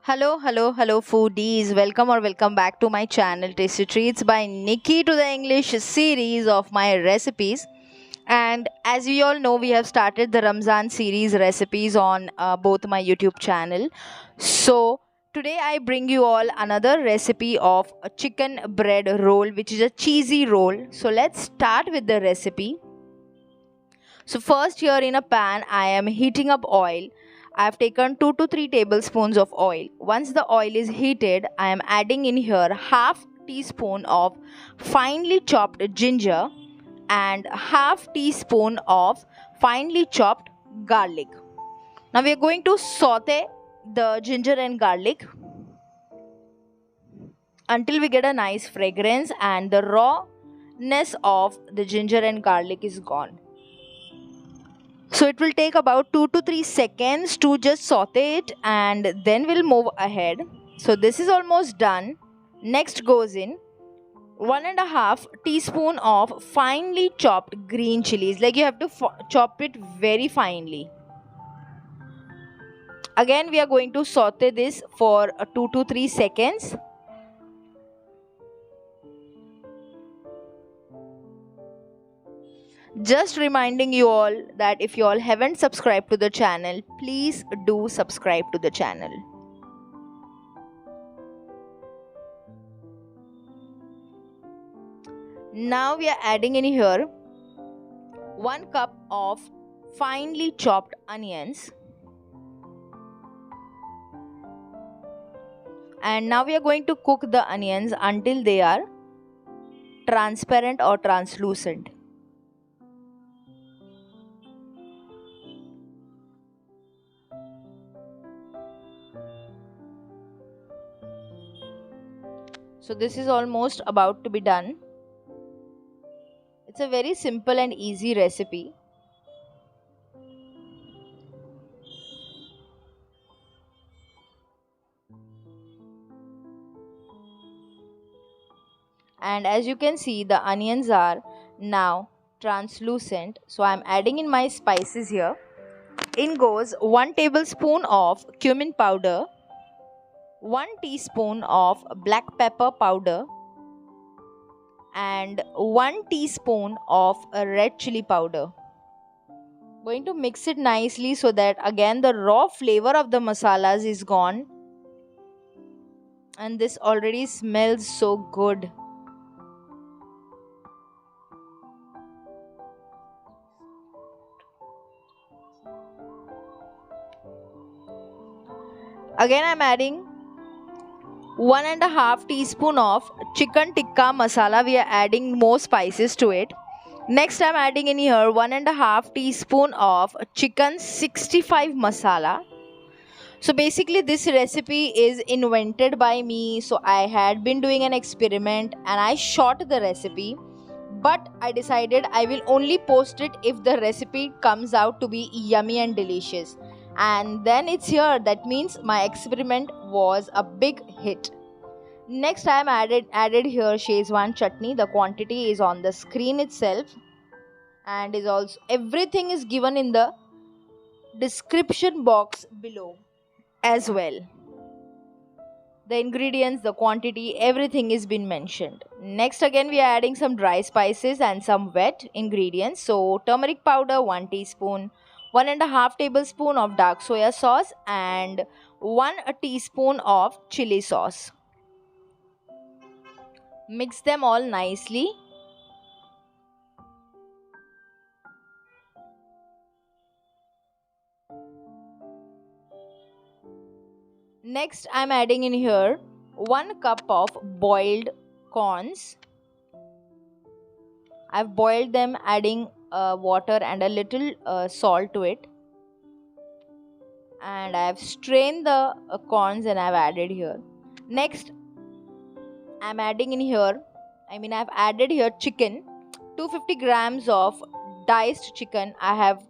Hello, foodies. Welcome back to my channel Tasty Treats by Nikki to the English series of my recipes. And as we all know, we have started the Ramzan series recipes on both my YouTube channel. So today I bring you all another recipe of a chicken bread roll, which is a cheesy roll. So let's start with the recipe. So first here in a pan I am heating up oil. I have taken 2 to 3 tablespoons of oil. Once the oil is heated, I am adding in here half teaspoon of finely chopped ginger and half teaspoon of finely chopped garlic. Now we are going to saute the ginger and garlic until we get a nice fragrance and the rawness of the ginger and garlic is gone. So it will take about 2 to 3 seconds to just saute it and then we'll move ahead. So this is almost done. Next goes in 1.5 teaspoon of finely chopped green chilies. Like you have to chop it very finely. Again we are going to saute this for 2 to 3 seconds. Just reminding you all that if you all haven't subscribed to the channel, please do subscribe to the channel. Now we are adding in here 1 cup of finely chopped onions. And now we are going to cook the onions until they are transparent or translucent. So this is almost about to be done. It's a very simple and easy recipe. And as you can see, the onions are now translucent. So I'm adding in my spices here. In goes 1 tablespoon of cumin powder, 1 teaspoon of black pepper powder and 1 teaspoon of red chili powder. Going to mix it nicely so that again the raw flavor of the masalas is gone. And this already smells so good. Again I'm adding 1.5 teaspoon of chicken tikka masala. We are adding more spices to it. Next I'm adding in here 1.5 teaspoon of chicken 65 masala. So basically this recipe is invented by me. So I had been doing an experiment and I shot the recipe. But I decided I will only post it if the recipe comes out to be yummy and delicious. And then it's here. That means my experiment was a big hit. Next I am added here Schezwan chutney. The quantity is on the screen itself. And is also everything is given in the description box below as well. The ingredients, the quantity, everything is been mentioned. Next again we are adding some dry spices and some wet ingredients. So turmeric powder 1 teaspoon, 1.5 tablespoon of dark soya sauce and 1 teaspoon of chili sauce. Mix them all nicely. Next I'm adding in here 1 cup of boiled corns. I've boiled them adding water and a little salt to it. And I've strained the corns and I've added here. Next I'm adding in here, I've added here chicken, 250 grams of diced chicken. I have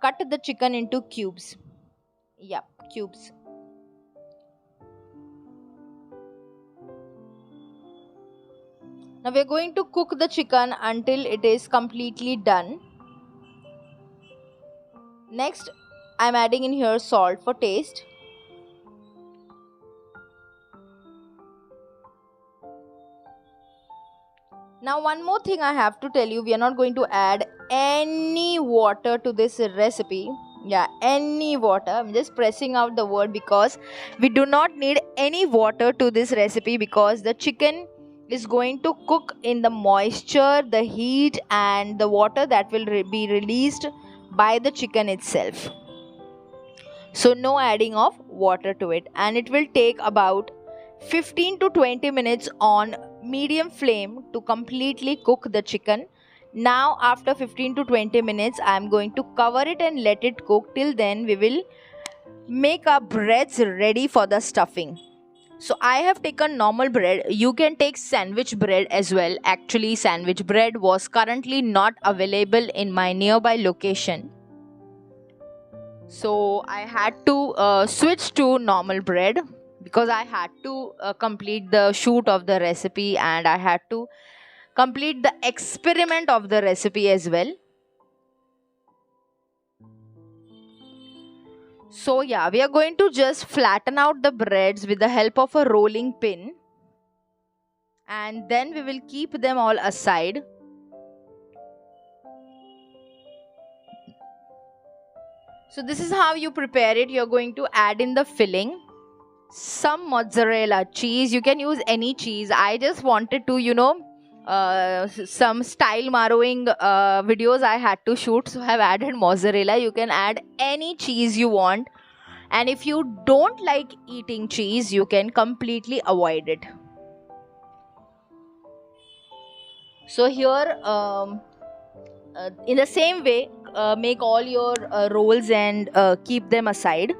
cut the chicken into cubes. Yep, cubes. Now we are going to cook the chicken until it is completely done. Next, I am adding in here salt for taste. Now one more thing I have to tell you, we are not going to add any water to this recipe. Yeah, any water. I'm just pressing out the word because we do not need any water to this recipe, because the chicken is going to cook in the moisture, the heat and the water that will be released by the chicken itself. So no adding of water to it, and it will take about 15 to 20 minutes on medium flame to completely cook the chicken. Now after 15 to 20 minutes I am going to cover it and let it cook. Till then we will make our breads ready for the stuffing. So I have taken normal bread. You can take sandwich bread as well. Actually sandwich bread was currently not available in my nearby location, so I had to switch to normal bread, because I had to complete the shoot of the recipe and I had to complete the experiment of the recipe as well. So yeah, we are going to just flatten out the breads with the help of a rolling pin, and then we will keep them all aside. So this is how you prepare it. You're going to add in the filling some mozzarella cheese. You can use any cheese. I just wanted to, some style marrowing videos I had to shoot, so I've added mozzarella. You can add any cheese you want, and if you don't like eating cheese, you can completely avoid it. So here in the same way, make all your rolls and keep them aside.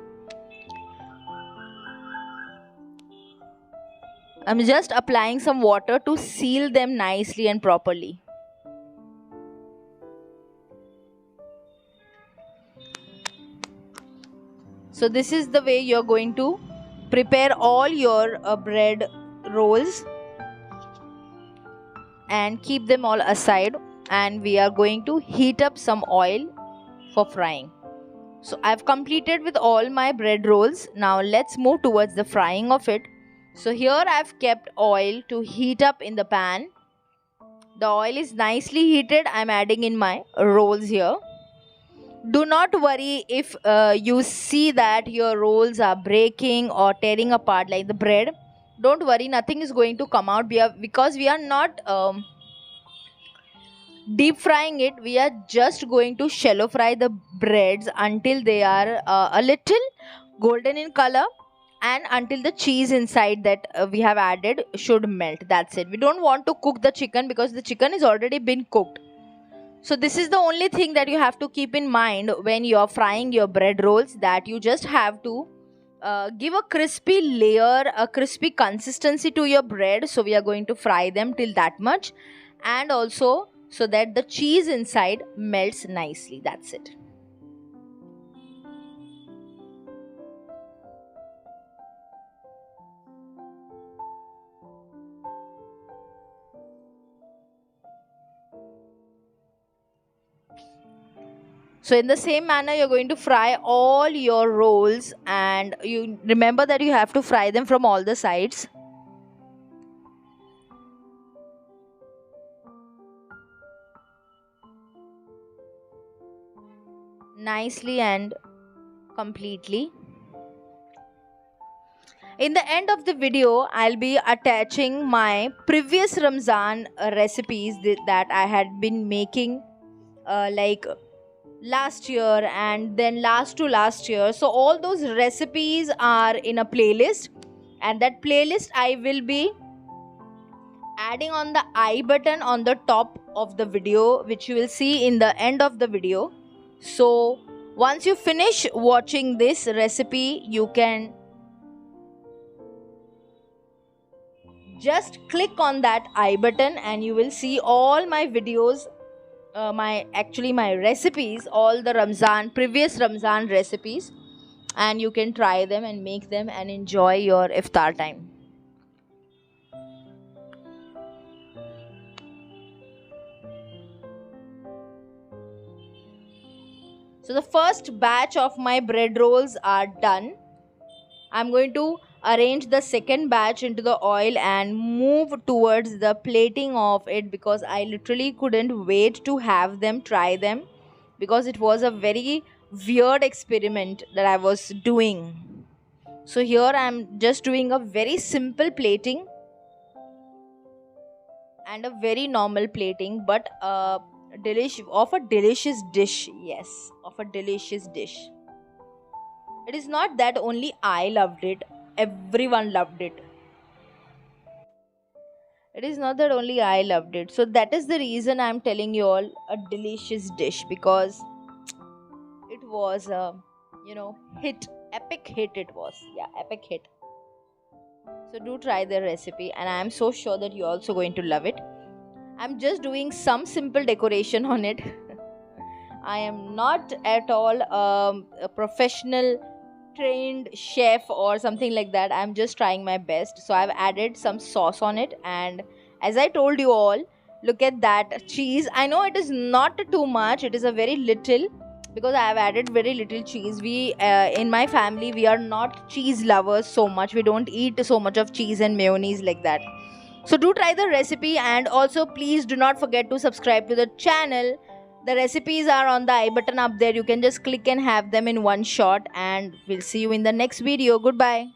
I'm just applying some water to seal them nicely and properly. So this is the way you're going to prepare all your bread rolls and keep them all aside, and we are going to heat up some oil for frying. So I've completed with all my bread rolls. Now let's move towards the frying of it. So here I've kept oil to heat up in the pan. The oil is nicely heated. I'm adding in my rolls here. Do not worry if you see that your rolls are breaking or tearing apart like the bread. Don't worry, nothing is going to come out because we are not deep frying it. We are just going to shallow fry the breads until they are a little golden in color, and until the cheese inside that we have added should melt. That's it. We don't want to cook the chicken because the chicken is already been cooked. So this is the only thing that you have to keep in mind when you are frying your bread rolls, that you just have to give a crispy layer, a crispy consistency to your bread. So we are going to fry them till that much, and also so that the cheese inside melts nicely. That's it. So in the same manner, you're going to fry all your rolls, and you remember that you have to fry them from all the sides. Nicely and completely. In the end of the video, I'll be attaching my previous Ramzan recipes that I had been making like last year and then last to last year. So all those recipes are in a playlist, and that playlist I will be adding on the I button on the top of the video, which you will see in the end of the video. So once you finish watching this recipe, you can just click on that I button and you will see all my videos, my recipes, all the previous Ramzan recipes, and you can try them and make them and enjoy your iftar time. So the first batch of my bread rolls are done. I'm going to arrange the second batch into the oil and move towards the plating of it, because I literally couldn't wait to have them try them, because it was a very weird experiment that I was doing. So here I'm just doing a very simple plating and a very normal plating, but of a delicious dish. Yes, of a delicious dish. It is not that only I loved it, everyone loved it. It is not that only I loved it. So that is the reason I'm telling you all a delicious dish, because it was a, hit, epic hit it was. Yeah, epic hit. So do try the recipe, and I am so sure that you're also going to love it. I'm just doing some simple decoration on it. I am not at all a professional trained chef or something like that. I'm just trying my best. So I've added some sauce on it, and as I told you all, look at that cheese. I know it is not too much, it is a very little, because I have added very little cheese. We in my family, we are not cheese lovers so much. We don't eat so much of cheese and mayonnaise like that. So do try the recipe, and also please do not forget to subscribe to the channel. The recipes are on the I button up there. You can just click and have them in one shot, and we'll see you in the next video. Goodbye.